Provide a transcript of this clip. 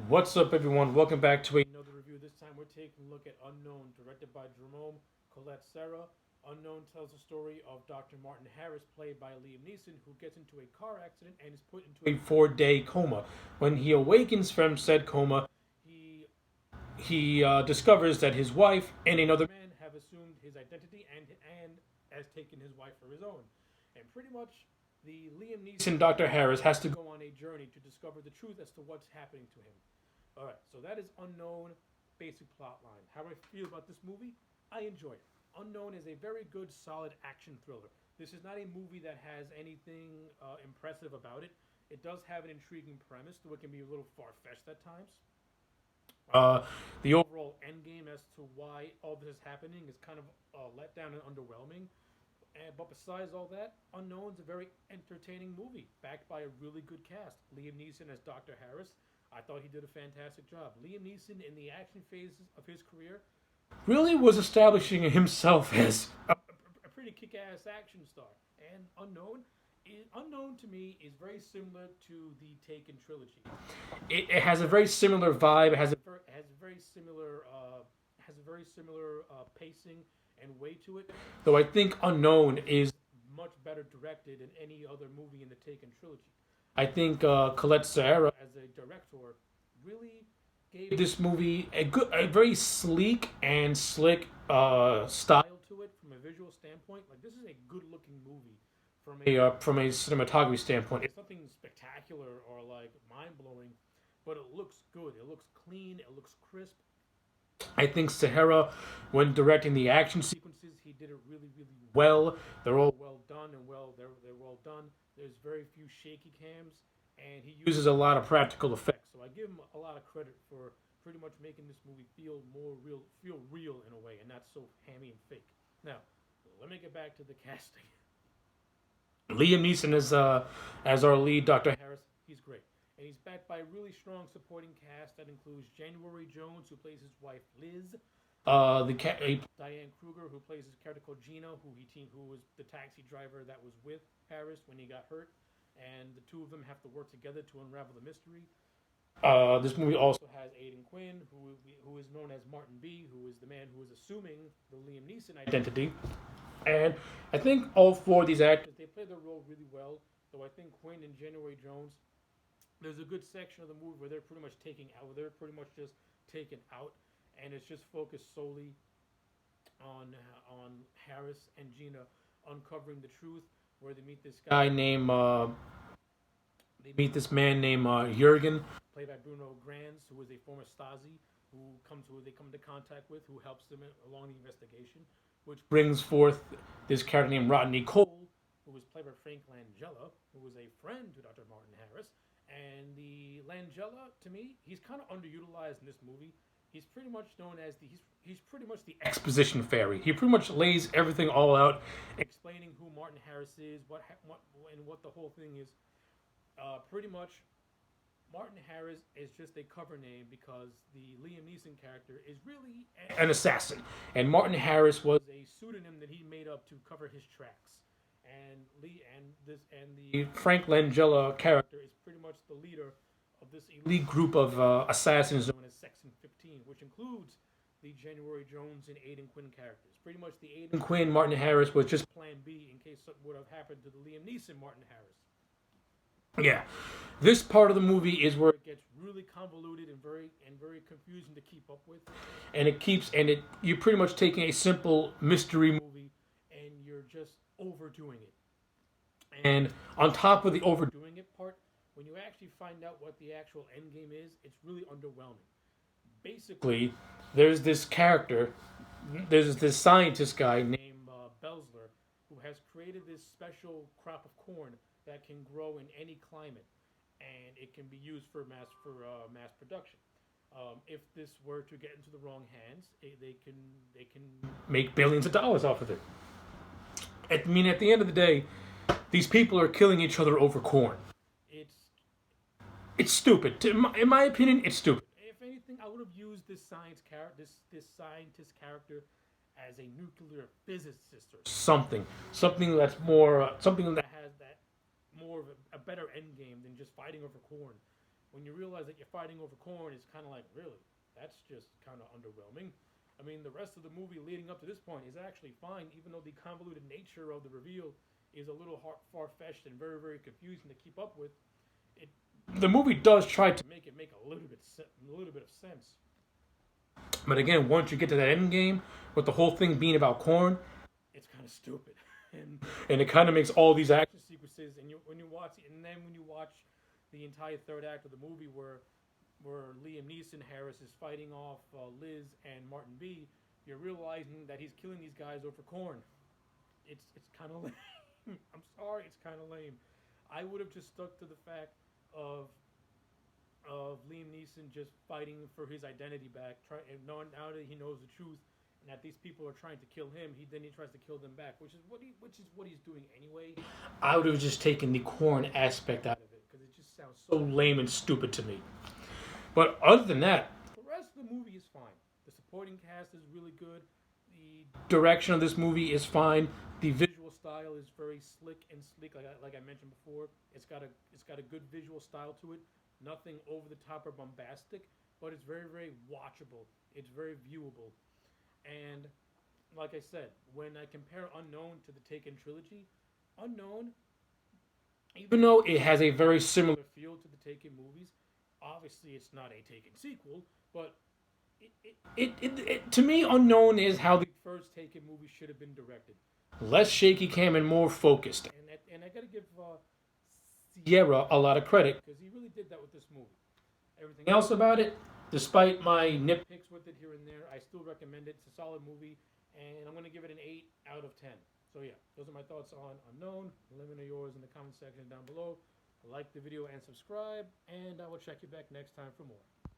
What's up, everyone? Welcome back to another review. This time we're taking a look at Unknown, directed by Jerome Colette Serra. Unknown tells the story of Dr. Martin Harris, played by Liam Neeson, who gets into a car accident and is put into a 4-day coma. When he awakens from said coma, he discovers that his wife and another man have assumed his identity and has taken his wife for his own. And pretty much the Liam Neeson Dr. Harris has to go on a journey to discover the truth as to what's happening to him. All right, so that is Unknown, basic plot line. How do I feel about this movie? I enjoy it. Unknown is a very good, solid action thriller. This is not a movie that has anything impressive about it. It does have an intriguing premise, though it can be a little far fetched at times. Uh, the overall end game as to why all this is happening is kind of let down and underwhelming. But besides all that, Unknown's a very entertaining movie, backed by a really good cast. Liam Neeson as Dr. Harris. I thought he did a fantastic job. Liam Neeson, in the action phases of his career, really was establishing himself as a pretty kick-ass action star. And Unknown to me is very similar to the Taken trilogy. It has a very similar vibe. It has a very similar pacing and way to it. Though I think Unknown is much better directed than any other movie in the Taken trilogy. I think Colette Serra, as a director, really gave this movie a very sleek and slick style to it from a visual standpoint. Like, this is a good-looking movie from a cinematography standpoint. It's nothing spectacular or like mind-blowing, but it looks good. It looks clean. It looks crisp. I think Sahara, when directing the action sequences, he did it really, really well. They're all well done and they're well done. There's very few shaky cams, and he uses a lot of practical effects. So I give him a lot of credit for pretty much making this movie feel real in a way, and not so hammy and fake. Now, let me get back to the casting. Liam Neeson as our lead, Dr. Harris. He's great. And he's backed by a really strong supporting cast that includes January Jones, who plays his wife Liz, Diane Kruger, who plays his character called Gina, who was the taxi driver that was with Harris when he got hurt, and the two of them have to work together to unravel the mystery. This movie also has Aidan Quinn, who is known as Martin B, who is the man who is assuming the Liam Neeson identity. And I think all four of these actors, they play their role really well. Though I think Quinn and January Jones, there's a good section of the movie where they're pretty much just taken out, and it's just focused solely on Harris and Gina uncovering the truth. Where they meet this guy named this man named Jurgen, played by Bruno Granz, who is a former Stasi, they come into contact with, who helps them along the investigation, which brings forth this character named Rodney Cole, who was played by Frank Langella, who was a friend to Dr. Martin Harris. And the Langella, to me, he's kind of underutilized in this movie. He's pretty much known as he's pretty much the exposition fairy. He pretty much lays everything all out, explaining who Martin Harris is, what the whole thing is. Pretty much, Martin Harris is just a cover name because the Liam Neeson character is really an assassin, and Martin Harris was a pseudonym that he made up to cover his tracks. And the Frank Langella character is pretty much the leader of this elite group of assassins known as Section 15, which includes the January Jones and Aidan Quinn characters. Pretty much the Aidan Quinn Martin Harris was just Plan B in case something would have happened to the Liam Neeson Martin Harris. Yeah, this part of the movie is where it gets really convoluted and very confusing to keep up with, and you're pretty much taking a simple mystery movie and you're just overdoing it. And on top of the overdoing it part, when you actually find out what the actual end game is, it's really underwhelming. Basically, there's this character, there's this scientist guy named Belsler, who has created this special crop of corn that can grow in any climate, and it can be used for mass production. If this were to get into the wrong hands, they can make billions of dollars off of it. I mean, at the end of the day, these people are killing each other over corn. It's stupid. In my opinion, it's stupid. If anything, I would have used this scientist character as a nuclear physicist or something that's more something that has that more of a better end game than just fighting over corn. when you realize that you're fighting over corn, it's kind of like, really, that's just kind of underwhelming. I mean, the rest of the movie leading up to this point is actually fine, even though the convoluted nature of the reveal is a little far-fetched and very, very confusing to keep up with. It, the movie does try to make it make a little bit of sense. But again, once you get to that end game, with the whole thing being about corn, it's kind of stupid, and it kind of makes all these action sequences. And when you watch, and then when you watch the entire third act of the movie, where Liam Neeson Harris is fighting off Liz and Martin B, you're realizing that he's killing these guys over corn. It's kind of lame. I'm sorry, it's kind of lame. I would have just stuck to the fact of Liam Neeson just fighting for his identity back, now that he knows the truth, and that these people are trying to kill him, he tries to kill them back, which is what he's doing anyway. I would have just taken the corn aspect out of it because it just sounds so lame and stupid to me. But other than that, the rest of the movie is fine. The supporting cast is really good. The direction of this movie is fine. The visual style is very slick and sleek, like I mentioned before. It's got a good visual style to it. Nothing over the top or bombastic, but it's very, very watchable. It's very viewable. And like I said, when I compare Unknown to the Taken trilogy, Unknown, even though it has a very similar feel to the Taken movies, obviously it's not a Taken sequel, but to me, Unknown is how the first Taken movie should have been directed. Less shaky cam and more focused. And I gotta give Sierra a lot of credit because he really did that with this movie. Everything else about it, despite my nitpicks with it here and there, I still recommend it. It's a solid movie, and I'm going to give it an 8 out of 10. So yeah, those are my thoughts on Unknown. Let me know yours in the comment section down below. Like the video and subscribe, and I will check you back next time for more.